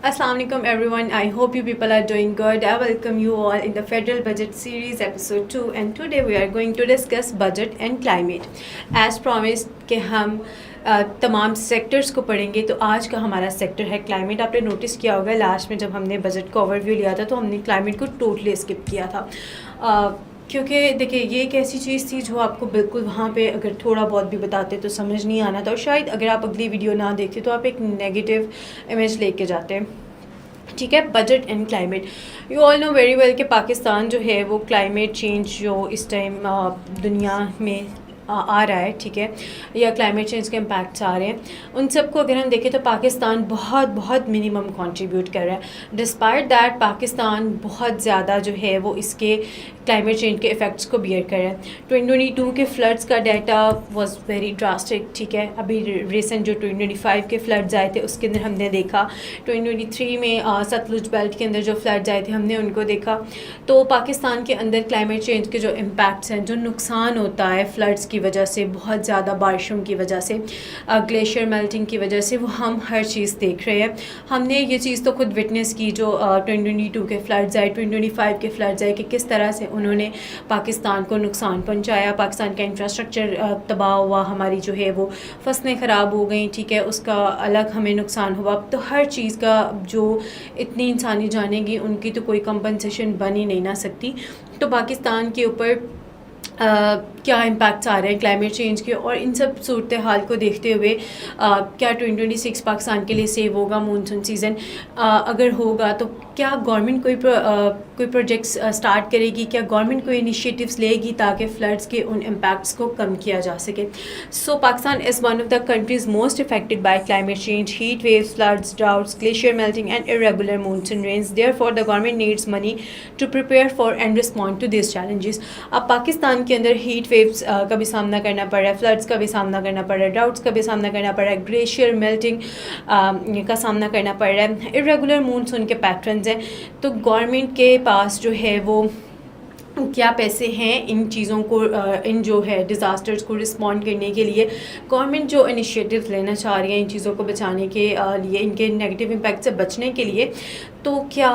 Assalamu alaikum everyone. I hope you people are doing good. I welcome you all in the Federal Budget Series episode 2, and today we are going to discuss budget and climate. As promised کہ ہم تمام sectors کو پڑھیں گے، تو آج کا ہمارا سیکٹر ہے کلائمیٹ. آپ نے نوٹس کیا ہوگا لاسٹ میں جب ہم نے بجٹ کا اوور ویو لیا تھا تو ہم نے کلائمیٹ کو ٹوٹلی اسکپ کیا تھا، کیونکہ دیکھیں یہ ایک ایسی چیز تھی جو آپ کو بالکل وہاں پہ اگر تھوڑا بہت بھی بتاتے تو سمجھ نہیں آنا تھا، اور شاید اگر آپ اگلی ویڈیو نہ دیکھتے تو آپ ایک نیگیٹو امیج لے کے جاتے ہیں. ٹھیک ہے، budget and climate. You all know very well کہ پاکستان جو ہے وہ کلائمیٹ چینج جو اس ٹائم دنیا میں آ رہا ہے، ٹھیک ہے، یا کلائمیٹ چینج کے امپیکٹس آ رہے ہیں، ان سب کو اگر ہم دیکھیں تو پاکستان بہت منیمم کنٹریبیوٹ کر رہا ہے. ڈسپائٹ دیٹ پاکستان بہت زیادہ جو ہے وہ اس کے کلائمیٹ چینج کے افیکٹس کو بیئر کر رہا ہے. 2022 کے فلڈس کا ڈیٹا واز ویری ڈراسٹک. ٹھیک ہے، ابھی ریسنٹ جو 2025 کے فلڈز آئے تھے اس کے اندر ہم نے دیکھا، 2023 میں ستلج بیلٹ کے اندر جو فلڈز آئے تھے ہم نے ان کو دیکھا. تو پاکستان کے اندر کلائمیٹ چینج کے جو امپیکٹس ہیں، جو نقصان ہوتا ہے فلڈس کی وجہ سے، بہت زیادہ بارشوں کی وجہ سے، گلیشیئر میلٹنگ کی وجہ سے، وہ ہم ہر چیز دیکھ رہے ہیں. ہم نے یہ چیز تو خود وٹنس کی جو 2022 کے فلڈز آئے، 2025 کے فلڈز آئے، کہ کس طرح سے انہوں نے پاکستان کو نقصان پہنچایا. پاکستان کا انفراسٹرکچر تباہ ہوا، ہماری جو ہے وہ فصلیں خراب ہو گئیں، ٹھیک ہے، اس کا الگ ہمیں نقصان ہوا. تو ہر چیز کا جو اتنی انسانی جانیں گی ان کی تو کوئی کمپنسیشن بن ہی نہیں نہ سکتی. تو پاکستان کے اوپر کیا امپیکٹس آ رہے ہیں کلائمیٹ چینج کے، اور ان سب صورتحال کو دیکھتے ہوئے کیا 2026 پاکستان کے لیے سیو ہوگا مونسون سیزن؟ اگر ہوگا تو کیا گورنمنٹ کوئی پروجیکٹس اسٹارٹ کرے گی، کیا گورنمنٹ کوئی انیشیٹیوز لے گی تاکہ فلڈس کے ان امپیکٹس کو کم کیا جا سکے؟ So Pakistan is one of the countries most affected by climate change, heat waves, floods, droughts, glacier melting and irregular monsoon rains. Therefore the government needs money to prepare for and respond to these challenges. اب پاکستان کے اندر heat waves کا بھی سامنا کرنا پڑ رہا ہے، floods کا بھی سامنا کرنا پڑ رہا ہے، ڈراؤٹس کا بھی سامنا کرنا پڑ رہا ہے، گلیشیئر میلٹنگ کا سامنا کرنا پڑ رہا ہے، irregular monsoon کے پیٹرنز ہیں. تو گورنمنٹ کے پاس جو ہے وہ کیا پیسے ہیں ان چیزوں کو، ان جو ہے ڈیزاسٹرز کو رسپونڈ کرنے کے لیے؟ گورنمنٹ جو انیشیٹیوز لینا چاہ رہی ہیں ان چیزوں کو بچانے کے لیے، ان کے نیگیٹو امپیکٹ سے بچنے کے لیے، تو کیا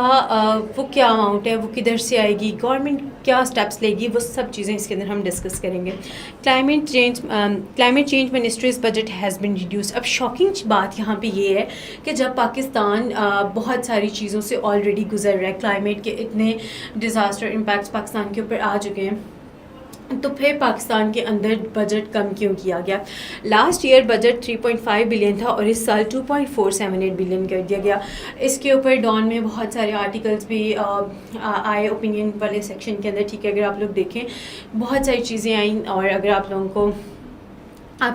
وہ کیا اماؤنٹ ہے، وہ کدھر سے آئے گی، گورنمنٹ کیا اسٹیپس لے گی، وہ سب چیزیں اس کے اندر ہم ڈسکس کریں گے. Climate change ministries budget has been reduce. اب شاکنگ بات یہاں پہ یہ ہے کہ جب پاکستان بہت ساری چیزوں سے آلریڈی گزر رہا ہے، کلائمیٹ کے اتنے ڈیزاسٹر امپیکٹس پاکستان کے اوپر آ چکے ہیں، تو پھر پاکستان کے اندر بجٹ کم کیوں کیا گیا؟ لاسٹ ایئر بجٹ 3.5 بلین تھا اور اس سال 2.478 بلین کر دیا گیا. اس کے اوپر ڈان میں بہت سارے آرٹیکلس بھی آئے اوپینین والے سیکشن کے اندر، ٹھیک ہے، اگر آپ لوگ دیکھیں بہت ساری چیزیں آئیں، اور اگر آپ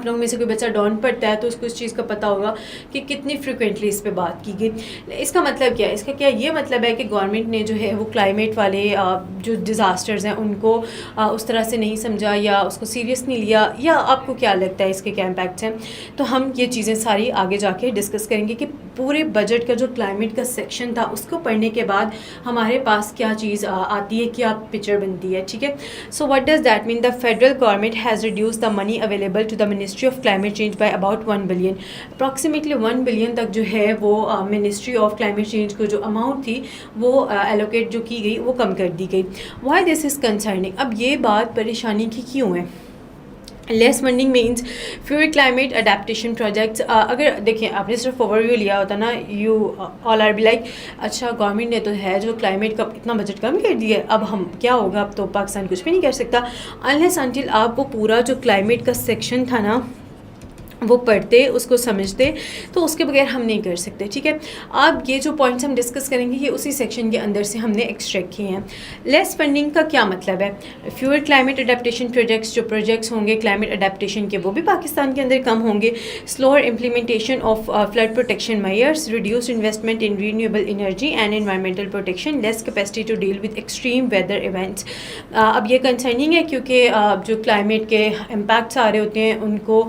لوگوں میں سے کوئی بچہ ڈان پڑھتا ہے تو اس کو اس چیز کا پتہ ہوگا کہ کتنی فریکوینٹلی اس پہ بات کی گئی. اس کا مطلب کیا ہے؟ اس کا کیا یہ مطلب ہے کہ گورنمنٹ نے جو ہے وہ کلائمیٹ والے جو ڈیزاسٹرز ہیں ان کو اس طرح سے نہیں سمجھا، یا اس کو سیریس نہیں لیا، یا آپ کو کیا لگتا ہے اس کے کیا امپیکٹس ہیں؟ تو ہم یہ چیزیں ساری آگے جا کے ڈسکس کریں گے کہ پورے بجٹ کا جو کلائمیٹ کا سیکشن تھا اس کو پڑھنے کے بعد ہمارے پاس کیا چیز آتی ہے، کیا پکچر بنتی ہے. ٹھیک ہے، so what does that mean? The federal government has reduce the money available to the ministry of climate change by about 1 billion. Approximately 1 billion تک جو ہے وہ منسٹری آف کلائمیٹ چینج کو جو اماؤنٹ تھی وہ ایلوکیٹ جو کی گئی وہ کم کر دی گئی. Why this is concerning? اب یہ بات پریشانی کی کیوں ہے؟ Less funding means fewer climate adaptation projects. اگر دیکھیں آپ نے صرف اوور ویو لیا ہوتا نا، you all are be like اچھا گورنمنٹ نے تو ہے جو کلائمیٹ کا اتنا بجٹ کم کر دیا ہے، اب ہم کیا ہوگا، اب تو پاکستان کچھ بھی نہیں کر سکتا. انلیس انٹل آپ وہ پورا جو کلائمیٹ کا سیکشن تھا نا وہ پڑھتے، اس کو سمجھتے، تو اس کے بغیر ہم نہیں کر سکتے. ٹھیک ہے، اب یہ جو پوائنٹس ہم ڈسکس کریں گے یہ اسی سیکشن کے اندر سے ہم نے ایکسٹریکٹ کیے ہیں. لیس فنڈنگ کا کیا مطلب ہے؟ فیور کلائمیٹ اڈیپٹیشن پروجیکٹس، جو پروجیکٹس ہوں گے کلائمیٹ اڈیپٹیشن کے وہ بھی پاکستان کے اندر کم ہوں گے. Slower implementation of flood protection measures, reduced investment in renewable energy and environmental protection, less capacity to deal with extreme weather events. اب یہ کنسرننگ ہے کیونکہ جو کلائمیٹ کے امپیکٹس آ رہے ہوتے ہیں ان کو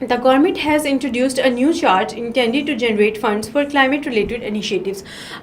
The government has introduced a new charge intended to generate funds for climate related initiatives.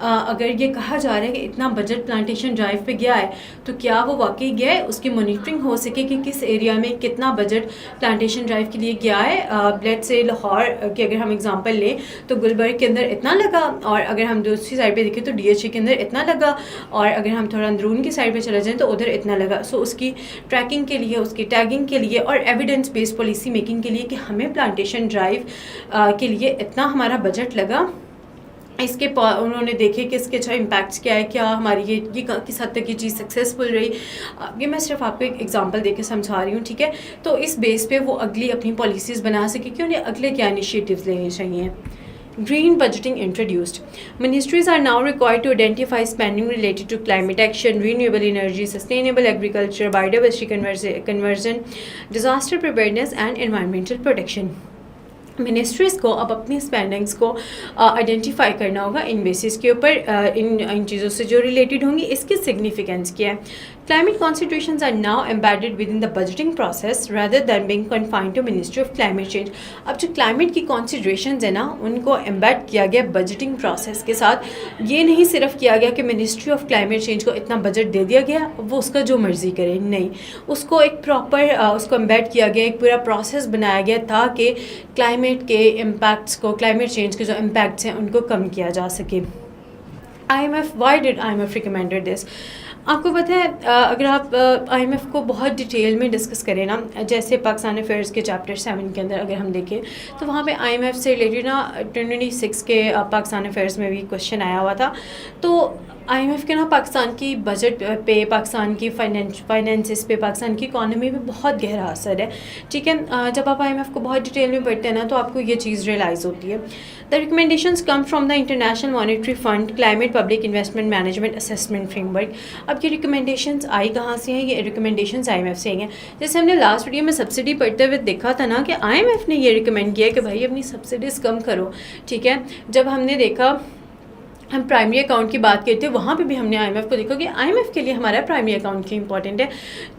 اگر یہ کہا جا رہا ہے کہ اتنا بجٹ پلانٹیشن ڈرائیو پہ گیا ہے تو کیا وہ واقعی گیا ہے, اس کی مانیٹرنگ ہو سکے کہ کس ایریا میں کتنا بجٹ پلانٹیشن ڈرائیو کے لیے گیا ہے. لیٹ سے لاہور کی اگر ہم اگزامپل لیں تو گلبرگ کے اندر اتنا لگا, اور اگر ہم دوسری سائڈ پہ دیکھیں تو ڈی ایچ اے کے اندر اتنا لگا, اور اگر ہم تھوڑا اندرون کی سائڈ پہ چلے جائیں تو ادھر اتنا لگا. سو اس کی ٹریکنگ کے لیے, اس کی ٹیگنگ کے لیے اور ایویڈنس بیس پالیسی میکنگ کے لیے کہ ہمیں پلانٹیشن ڈرائیو کے لیے اتنا ہمارا بجٹ لگا, اس کے انہوں نے دیکھے کہ اس کے اچھا امپیکٹس کیا ہے, کیا ہماری یہ کس حد تک یہ چیز سکسیزفل رہی. یہ میں صرف آپ کو ایک ایگزامپل دے کے سمجھا رہی ہوں, ٹھیک ہے. تو اس بیس پہ وہ اگلی اپنی پالیسیز بنا سکے کہ انہیں اگلے کیا انیشیٹیوز لینے چاہیے. Green budgeting introduced. Ministries are now required to identify spending related to climate action, renewable energy, sustainable agriculture, biodiversity conversion, disaster preparedness and environmental protection. Ministries کو اب اپنی اسپینڈنگس کو آئیڈینٹیفائی کرنا ہوگا ان بیسس کے اوپر, ان چیزوں سے جو ریلیٹڈ ہوں گی. اس کی سگنیفیکینس کیا ہے؟ Climate considerations are now embedded within the budgeting process rather than being confined to Ministry of Climate Change. اب جو کلائمیٹ کی considerations ہیں نا, ان کو ایمبیڈ کیا گیا بجٹنگ پروسیس کے ساتھ. یہ نہیں صرف کیا گیا کہ منسٹری آف کلائمیٹ چینج کو اتنا بجٹ دے دیا گیا, وہ اس کا جو مرضی کرے, نہیں. اس کو ایک پراپر اس کو ایمبیڈ کیا گیا, ایک پورا پروسیس بنایا گیا تاکہ کلائمیٹ کے امپیکٹس کو, کلائمیٹ چینج کے جو امپیکٹس ہیں ان کو کم کیا جا سکے. IMF, why did IMF recommended this? آپ کو پتہ ہے, اگر آپ آئی ایم ایف کو بہت ڈیٹیل میں ڈسکس کریں نا, جیسے پاکستان افیئرس کے چیپٹر 7 کے اندر اگر ہم دیکھیں تو وہاں پہ آئی ایم ایف سے ریلیٹڈ نا 26 کے پاکستان افیئرس میں بھی کوشچن آیا ہوا تھا. تو آئی ایم ایف کے نا پاکستان کی بجٹ پہ, پاکستان کی فائنینسز پہ, پاکستان کی اکانومی پہ بہت گہرا اثر ہے, ٹھیک ہے. جب آپ آئی ایم ایف کو بہت ڈیٹیل میں پڑھتے ہیں نا تو آپ کو یہ چیز ریئلائز ہوتی ہے. The recommendations come from the International Monetary Fund Climate Public Investment Management Assessment Framework. اب یہ ریکمنڈیشنز آئی کہاں سے ہیں؟ یہ ریکمنڈیشنز آئی ایم ایف سے ہیں. جیسے ہم نے لاسٹ ویڈیو میں سبسڈی پڑھتے ہوئے دیکھا تھا نا کہ آئی ایم ایف نے یہ ریکمینڈ کیا ہے کہ بھائی اپنی سبسڈیز کم کرو, ٹھیک ہے. جب ہم نے دیکھا, ہم پرائمری اکاؤنٹ کی بات کرتے ہیں, وہاں پہ بھی ہم نے آئی ایم ایف کو دیکھا کہ آئی ایم ایف کے لیے ہمارا پرائمری اکاؤنٹ کی امپورٹنٹ ہے,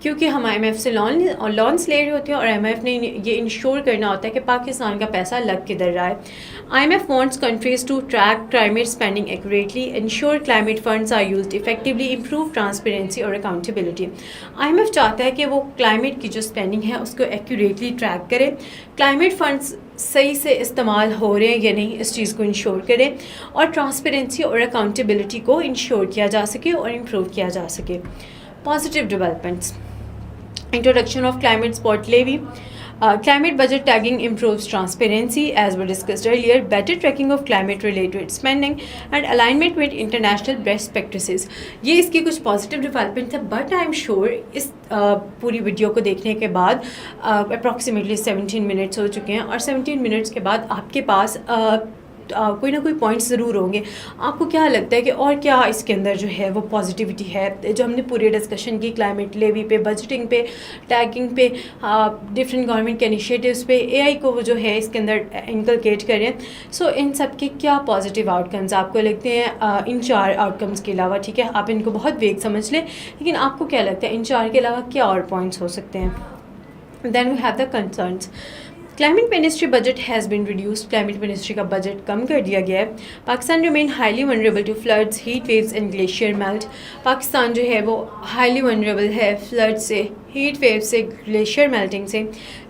کیونکہ ہم آئی ایم ایف سے لونس لے رہے ہوتے ہیں, اور آئی ایم ایف نے یہ انشور کرنا ہوتا ہے کہ پاکستان کا پیسہ لگ کدھر رہا ہے. I M F wants countries to track climate spending accurately, ensure climate funds are used effectively, improve transparency اور اکاؤنٹیبلٹی. آئی ایم ایف چاہتا ہے کہ وہ کلائمیٹ کی جو اسپینڈنگ ہے اس کو ایکوریٹلی ٹریک کرے, کلائمیٹ فنڈز صحیح سے استعمال ہو رہے ہیں یا نہیں اس چیز کو انشور کرے, اور ٹرانسپیرنسی اور اکاؤنٹیبلٹی کو انشور کیا جا سکے اور امپروو کیا جا سکے. Positive developments, introduction of climate spot levy. Climate budget tagging improves transparency, as we discussed earlier, better tracking of climate-related spending, and alignment with international best practices. یہ اس کی کچھ پازیٹیو ڈیولپمنٹ ہے, بٹ آئی ایم شیور اس پوری video کو دیکھنے کے بعد approximately 17 minutes ہو چکے ہیں, اور 17 منٹس کے بعد آپ کے پاس کوئی نہ کوئی پوائنٹس ضرور ہوں گے. آپ کو کیا لگتا ہے کہ اور کیا اس کے اندر جو ہے وہ پازیٹیوٹی ہے جو ہم نے پوری ڈسکشن کی, کلائمیٹ لیوی پہ, بجٹنگ پہ, ٹیگنگ پہ, ڈفرینٹ گورنمنٹ کے انیشیٹیوز پہ, اے آئی کو وہ جو ہے اس کے اندر انکلکیٹ کریں. سو ان سب کے کیا پازیٹیو آؤٹ کمز آپ کو لگتے ہیں ان 4 آؤٹ کمز کے علاوہ, ٹھیک ہے. آپ ان کو بہت ویگ سمجھ لیں, لیکن آپ کو کیا لگتا ہے ان 4 کے علاوہ کیا اور پوائنٹس ہو سکتے ہیں؟ Then we have the concerns. Climate ministry budget has been reduced. Climate ministry کا بجٹ کم کر دیا گیا ہے. Pakistan remain highly vulnerable to floods, heat waves and glacier melt. Pakistan جو ہے وہ ہائیلی ونریبل ہے فلڈ سے, ہیٹ ویو سے, گلیشیئر میلٹنگ سے.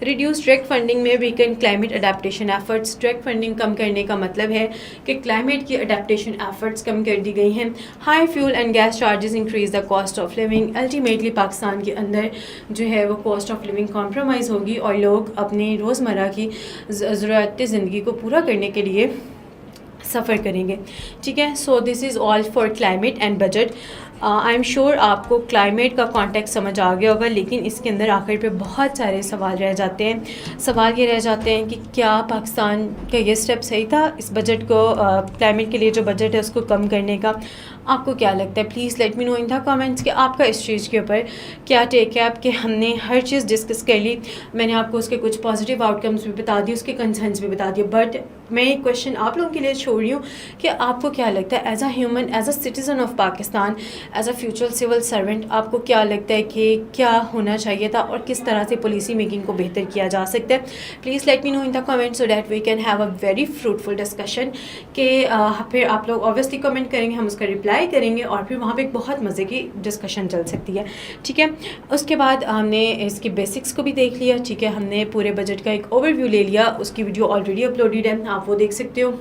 ریڈیوس ڈائریکٹ فنڈنگ میں weaken climate adaptation efforts. Direct funding کم کرنے کا مطلب ہے کہ کلائمیٹ کی اڈیپٹیشن ایفرٹس کم کر دی گئی ہیں. High fuel and gas charges increase the cost of living. Ultimately Pakistan کے اندر جو ہے وہ کاسٹ آف لیونگ کمپرومائز ہوگی, اور لوگ اپنی روزمرہ کی ضرورت زندگی کو پورا کرنے کے لیے سفر کریں گے, ٹھیک ہے. So this is all for climate and budget. I am sure آپ کو کلائمیٹ کا کانٹیکٹ سمجھ آ گیا ہوگا, لیکن اس کے اندر آخر پہ بہت سارے سوال رہ جاتے ہیں. سوال یہ رہ جاتے ہیں کہ کیا پاکستان کا یہ اسٹیپ صحیح تھا اس بجٹ کو, کلائمیٹ کے لیے جو بجٹ ہے اس کو کم کرنے کا؟ آپ کو کیا لگتا ہے؟ Please let me know in the comments کہ آپ کا اس چیز کے اوپر کیا ٹیک ہے. آپ کہ ہم نے ہر چیز ڈسکس کر لی, میں نے آپ کو اس کے کچھ پازیٹیو آؤٹ کمس بھی بتا دی, اس کے کنسرنس بھی بتا دیے, بٹ میں ایک کویشچن آپ لوگوں کے لیے چھوڑ رہی ہوں کہ آپ کو کیا لگتا ہے as a human, as a citizen of Pakistan, as a future civil servant آپ کو کیا لگتا ہے کہ کیا ہونا چاہیے تھا اور کس طرح سے پالیسی میکنگ کو بہتر کیا جا سکتا ہے. Please let me know in the comment so that we can have a very fruitful discussion. کہ پھر آپ لوگ اوبیسلی کمنٹ کریں گے, ہم اس کا رپلائی کریں گے اور پھر وہاں پہ ایک بہت مزے کی ڈسکشن چل سکتی ہے. ٹھیک ہے, اس کے بعد ہم نے اس کی بیسکس کو بھی دیکھ لیا. ٹھیک ہے, ہم نے پورے بجٹ کا ایک اوور ویو لے لیا, اس کی ویڈیو آلریڈی اپلوڈیڈ ہے, آپ وہ دیکھ سکتے ہو.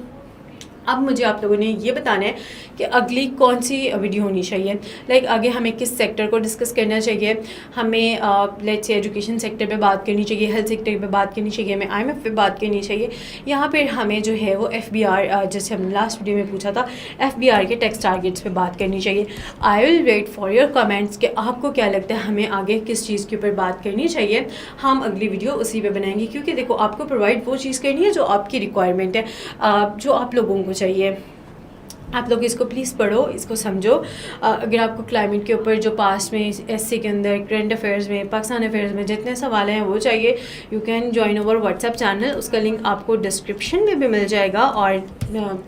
اب مجھے آپ لوگوں نے یہ بتانا ہے کہ اگلی کون سی ویڈیو ہونی چاہیے. لائک آگے ہمیں کس سیکٹر کو ڈسکس کرنا چاہیے. ہمیں لیٹس سے ایجوکیشن سیکٹر پہ بات کرنی چاہیے, ہیلتھ سیکٹر پہ بات کرنی چاہیے, ہمیں IMF پہ بات کرنی چاہیے. یہاں پہ ہمیں جو ہے وہ FBR, جیسے ہم نے لاسٹ ویڈیو میں پوچھا تھا, FBR کے ٹیکس ٹارگیٹس پہ بات کرنی چاہیے. I will wait for your comments کہ آپ کو کیا لگتا ہے ہمیں آگے کس چیز کے اوپر بات کرنی چاہیے. ہم اگلی ویڈیو اسی پہ بنائیں گے, کیونکہ دیکھو آپ کو پرووائڈ وہ چیز کرنی ہے جو آپ کی ریکوائرمنٹ ہے, جو آپ لوگوں کو چاہیے. آپ لوگ اس کو پلیز پڑھو, اس کو سمجھو. اگر آپ کو کلائمیٹ کے اوپر جو پاسٹ میں SC کے اندر کرنٹ افیئرز میں, پاکستان افیئرز میں جتنے سوال ہیں وہ چاہیے, you can join over WhatsApp channel. اس کا لنک آپ کو ڈسکرپشن میں بھی مل جائے گا اور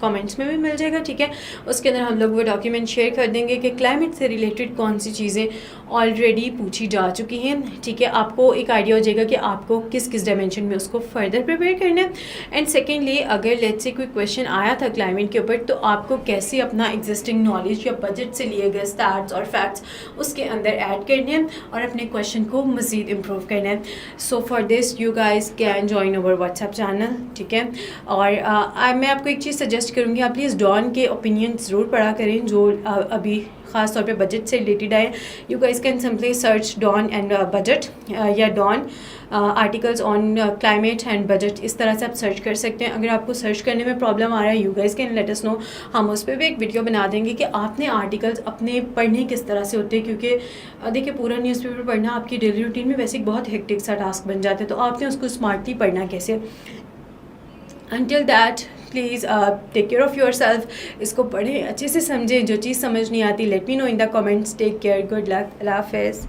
کامنٹس میں بھی مل جائے گا. ٹھیک ہے, اس کے اندر ہم لوگ وہ ڈاکیومنٹ شیئر کر دیں گے کہ کلائمیٹ سے ریلیٹڈ کون سی چیزیں آلریڈی پوچھی جا چکی ہیں. ٹھیک ہے, آپ کو ایک آئیڈیا ہو جائے گا کہ آپ کو کس کس ڈائمینشن میں اس کو فردر پریپیئر کرنا ہے. اینڈ سیکنڈلی, اگر لیٹس سے کوئی کویشچن آیا تھا کلائمیٹ کے اوپر, تو آپ کو کیسے اپنا ایگزسٹنگ نالج یا بجٹ سے لیے گئے اسٹیٹس اور فیکٹس اس کے اندر ایڈ کرنے ہیں اور اپنے کویشچن کو مزید امپروو کرنا ہے. So for this you guys can join over WhatsApp channel. ٹھیک ہے, اور میں آپ کو ایک چیز سجیسٹ کروں گی, آپ پلیز ڈان کے اوپینین ضرور پڑھا کریں جو ابھی خاص طور پہ بجٹ سے ریلیٹڈ آئے. You guys can simply search Dawn and budget یا Dawn articles on climate and budget, اس طرح سے آپ سرچ کر سکتے ہیں. اگر آپ کو سرچ کرنے میں پرابلم آ رہا ہے, you guys can let us know, ہم اس پہ بھی ایک ویڈیو بنا دیں گے کہ آپ نے آرٹیکلز اپنے پڑھنے کس طرح سے ہوتے ہیں. کیونکہ دیکھیے پورا نیوز پیپر پڑھنا آپ کی ڈیلی روٹین میں ویسے ایک بہت ہیکٹک سا ٹاسک بن جاتا ہے, تو آپ نے اس کو اسمارٹلی پڑھنا کیسے. Until that please take care of yourself. اس کو پڑھیں, اچھے سے سمجھیں, جو چیز سمجھ نہیں آتی let me know in the comments. Take care, good luck, اللہ حافظ.